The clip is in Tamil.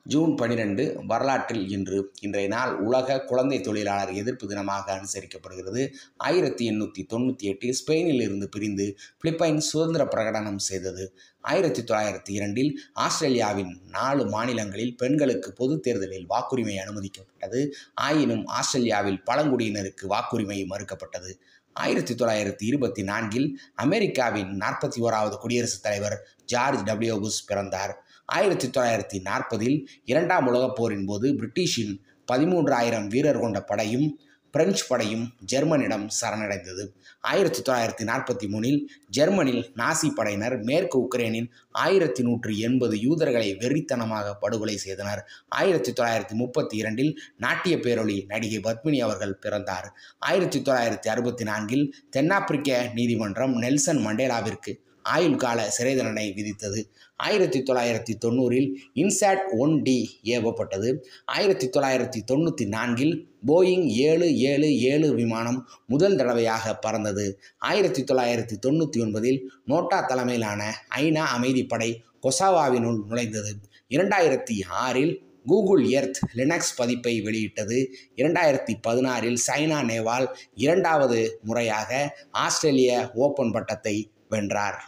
ஜூன் 12 வரலாற்றில் இன்று. இன்றைய நாள் உலக குழந்தை தொழிலாளர் எதிர்ப்பு தினமாக அனுசரிக்கப்படுகிறது. 1898 ஸ்பெயினில் இருந்து பிரிந்து பிலிப்பைன்ஸ் சுதந்திர பிரகடனம் செய்தது. 1902 ஆஸ்திரேலியாவின் 4 மாநிலங்களில் பெண்களுக்கு பொது தேர்தலில் வாக்குரிமை அனுமதிக்கப்பட்டது. ஆயினும் ஆஸ்திரேலியாவில் பழங்குடியினருக்கு வாக்குரிமை மறுக்கப்பட்டது. 1924 அமெரிக்காவின் 41வது குடியரசுத் தலைவர் ஜார்ஜ் டபிள்யூ புஷ் பிறந்தார். 1940 இரண்டாம் உலகப் போரின் போது பிரிட்டிஷின் 13,000 வீரர் கொண்ட படையும் பிரெஞ்சு படையும் ஜெர்மனிடம் சரணடைந்தது. 1943 ஜெர்மனில் நாசி படையினர் மேற்கு உக்ரைனில் 1180 யூதர்களை வெறித்தனமாக படுகொலை செய்தனர். 1932 நாட்டிய பேரொளி நடிகை பத்மினி அவர்கள் பிறந்தார். 1964 தென்னாப்பிரிக்க நீதிமன்றம் நெல்சன் மண்டேலாவிற்கு ஆயுள் கால சிறை தண்டனை விதித்தது. 1990 இன்சாட் 1D ஏவப்பட்டது. 1994 போயிங் 777 விமானம் முதல் தடவையாக பறந்தது. 1999 நோட்டா தலைமையிலான ஐநா அமைதிப்படை கொசாவோவினுள் நுழைந்தது. 2006 கூகுள் எர்த் லினக்ஸ் பதிப்பை வெளியிட்டது. 2016 சைனா நேவால் 2வது முறையாக ஆஸ்திரேலிய ஓபன் பட்டத்தை வென்றார்.